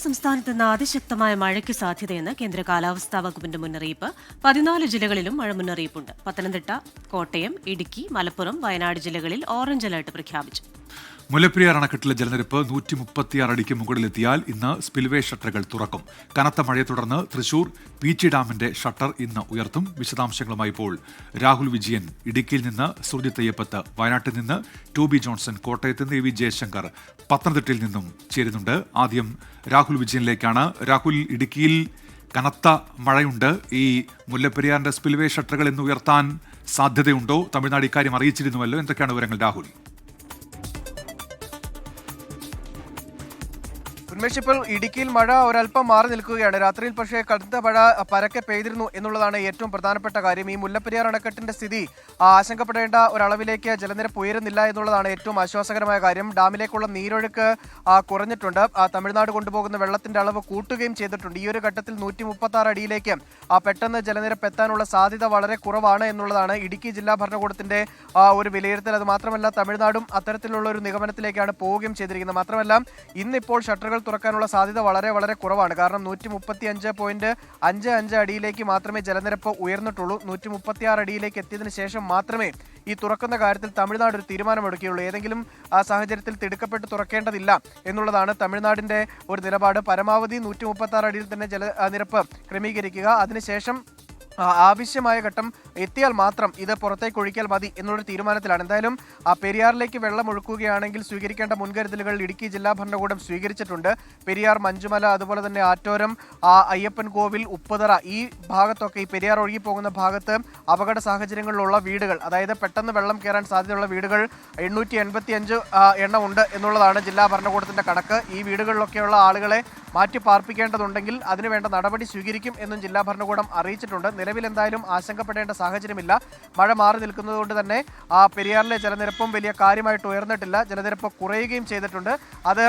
സംസ്ഥാനത്ത് ഇന്ന് അതിശക്തമായ മഴയ്ക്ക് സാധ്യതയെന്ന് കേന്ദ്ര കാലാവസ്ഥാ വകുപ്പിന്റെ മുന്നറിയിപ്പ്. 14 ജില്ലകളിലും മഴ മുന്നറിയിപ്പുണ്ട്. പത്തനംതിട്ട, കോട്ടയം, ഇടുക്കി, മലപ്പുറം, വയനാട് ജില്ലകളിൽ ഓറഞ്ച് അലർട്ട് പ്രഖ്യാപിച്ചു. മുല്ലപ്പെരിയാർ അണക്കെട്ടിലെ ജലനിരപ്പ് 136 അടിക്ക് മുകളിലെത്തിയാൽ ഇന്ന് സ്പിൽവേ ഷട്ടറുകൾ തുറക്കും. കനത്ത മഴയെ തുടർന്ന് തൃശൂർ പീച്ചി ഡാമിന്റെ ഷട്ടർ ഇന്ന് ഉയർത്തും. വിശദാംശങ്ങളുമായി ഇപ്പോൾ രാഹുൽ വിജയൻ ഇടുക്കിയിൽ നിന്ന്, സുർജിത് അയ്യപ്പത്ത് വയനാട്ടിൽ നിന്ന്, ടോബി ജോൺസൺ കോട്ടയത്ത് നിന്ന്, വി ജയശങ്കർ പത്തനംതിട്ടയിൽ നിന്നും ചേരുന്നുണ്ട്. ആദ്യം രാഹുൽ വിജയനിലേക്കാണ്. രാഹുൽ, ഇടുക്കിയിൽ കനത്ത മഴയുണ്ട്. ഈ മുല്ലപ്പെരിയാറിന്റെ സ്പിൽവേ ഷട്ടറുകൾ ഇന്ന് ഉയർത്താൻ സാധ്യതയുണ്ടോ? തമിഴ്നാട് ഇക്കാര്യം അറിയിച്ചിരുന്നുവല്ലോ. എന്തൊക്കെയാണ് വിവരങ്ങൾ രാഹുൽ? ഉന്മേഷ്, ഇപ്പോൾ ഇടുക്കിയിൽ മഴ ഒരല്പം മാറി നിൽക്കുകയാണ്. രാത്രിയിൽ പക്ഷേ കടുത്ത മഴ പരക്കെ പെയ്തിരുന്നു എന്നുള്ളതാണ് ഏറ്റവും പ്രധാനപ്പെട്ട കാര്യം. ഈ മുല്ലപ്പെരിയാർ അണക്കെട്ടിന്റെ സ്ഥിതി ആശങ്കപ്പെടേണ്ട ഒരളവിലേക്ക് ജലനിരപ്പ് ഉയരുന്നില്ല എന്നുള്ളതാണ് ഏറ്റവും ആശ്വാസകരമായ കാര്യം. ഡാമിലേക്കുള്ള നീരൊഴുക്ക് കുറഞ്ഞിട്ടുണ്ട്. തമിഴ്നാട് കൊണ്ടുപോകുന്ന വെള്ളത്തിന്റെ അളവ് കൂട്ടുകയും ചെയ്തിട്ടുണ്ട്. ഈ ഒരു ഘട്ടത്തിൽ 136 അടിയിലേക്ക് പെട്ടെന്ന് ജലനിരപ്പ് എത്താനുള്ള സാധ്യത വളരെ കുറവാണ് എന്നുള്ളതാണ് ഇടുക്കി ജില്ലാ ഭരണകൂടത്തിന്റെ ഒരു വിലയിരുത്തൽ. അത് മാത്രമല്ല, തമിഴ്നാടും അത്തരത്തിലുള്ള ഒരു നിഗമനത്തിലേക്കാണ് പോവുകയും ചെയ്തിരിക്കുന്നത്. മാത്രമല്ല, ഇന്നിപ്പോൾ ഷട്ടറുകൾ തുറക്കാനുള്ള സാധ്യത വളരെ വളരെ കുറവാണ്. കാരണം 135.55 അടിയിലേക്ക് മാത്രമേ ജലനിരപ്പ് ഉയർന്നിട്ടുള്ളൂ. 136 അടിയിലേക്ക് എത്തിയതിനു ശേഷം മാത്രമേ ഈ തുറക്കുന്ന കാര്യത്തിൽ തമിഴ്നാട് ഒരു തീരുമാനമെടുക്കുകയുള്ളൂ. ഏതെങ്കിലും സാഹചര്യത്തിൽ തിടുക്കപ്പെട്ട് തുറക്കേണ്ടതില്ല എന്നുള്ളതാണ് തമിഴ്നാടിന്റെ ഒരു നിലപാട്. പരമാവധി 136 അടിയിൽ തന്നെ ജലനിരപ്പ് ക്രമീകരിക്കുക. അതിനുശേഷം ആവശ്യമായ ഘട്ടം എത്തിയാൽ മാത്രം ഇത് പുറത്തേക്ക് ഒഴിക്കൽ മതി എന്നുള്ളൊരു തീരുമാനത്തിലാണ്. എന്തായാലും പെരിയാറിലേക്ക് വെള്ളം ഒഴുക്കുകയാണെങ്കിൽ സ്വീകരിക്കേണ്ട മുൻകരുതലുകൾ ഇടുക്കി ജില്ലാ ഭരണകൂടം സ്വീകരിച്ചിട്ടുണ്ട്. പെരിയാർ, മഞ്ചുമല, അതുപോലെ തന്നെ ആറ്റോരം, അയ്യപ്പൻ കോവിൽ, ഉപ്പുതറ, ഈ ഭാഗത്തൊക്കെ, ഈ പെരിയാർ ഒഴുകി പോകുന്ന ഭാഗത്ത് അപകട സാഹചര്യങ്ങളിലുള്ള വീടുകൾ, അതായത് പെട്ടെന്ന് വെള്ളം കയറാൻ സാധ്യതയുള്ള വീടുകൾ 885 എണ്ണം ഉണ്ട് എന്നുള്ളതാണ് ജില്ലാ ഭരണകൂടത്തിന്റെ കണക്ക്. ഈ വീടുകളിലൊക്കെയുള്ള ആളുകളെ മാറ്റി പാർപ്പിക്കേണ്ടതുണ്ടെങ്കിൽ അതിനുവേണ്ട നടപടി സ്വീകരിക്കും എന്നും ജില്ലാ ഭരണകൂടം അറിയിച്ചിട്ടുണ്ട്. നിലവിൽ എന്തായാലും ആശങ്കപ്പെടേണ്ട സാഹചര്യമില്ല. മഴ മാറി നിൽക്കുന്നതുകൊണ്ട് തന്നെ പെരിയാറിലെ ജലനിരപ്പും വലിയ കാര്യമായിട്ട് ഉയർന്നിട്ടില്ല. ജലനിരപ്പ് കുറയുകയും ചെയ്തിട്ടുണ്ട്. അത്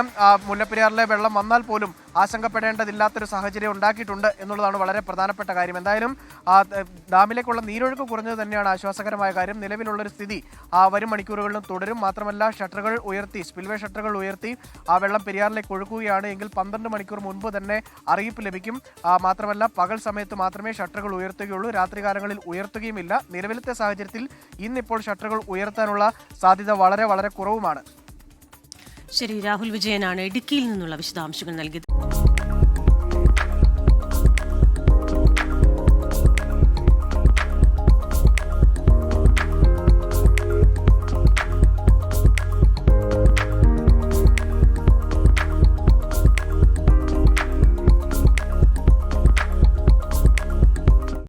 മുല്ലപ്പെരിയാറിലെ വെള്ളം വന്നാൽ പോലും ആശങ്കപ്പെടേണ്ടതില്ലാത്തൊരു സാഹചര്യം ഉണ്ടാക്കിയിട്ടുണ്ട് എന്നുള്ളതാണ് വളരെ പ്രധാനപ്പെട്ട കാര്യം. എന്തായാലും ഡാമിലേക്കുള്ള നീരൊഴുക്ക് കുറഞ്ഞത് തന്നെയാണ് ആശ്വാസകരമായ കാര്യം. നിലവിലുള്ളൊരു സ്ഥിതി വരും മണിക്കൂറുകളിലും തുടരും. മാത്രമല്ല, ഷട്ടറുകൾ ഉയർത്തി, സ്പിൽവേ ഷട്ടറുകൾ ഉയർത്തി ആ വെള്ളം പെരിയാറിലേക്ക് ഒഴുകുകയാണ് എങ്കിൽ 12 മണിക്കൂർ മുൻപ് തന്നെ അറിയിപ്പ് ലഭിക്കും. മാത്രമല്ല, പകൽ സമയത്ത് മാത്രമേ ഷട്ടറുകൾ ഉയർത്തുകയുള്ളൂ. രാത്രികാലങ്ങളിൽ ഉയർത്തുകയുമില്ല. നിലവിലത്തെ സാഹചര്യത്തിൽ ഇന്നിപ്പോൾ ഷട്ടറുകൾ ഉയർത്താനുള്ള സാധ്യത വളരെ വളരെ കുറവുമാണ്. ശരി, രാഹുൽ വിജയനാണ് ഇടുക്കിയിൽ നിന്നുള്ള വിശദാംശങ്ങൾ നൽകിയത്.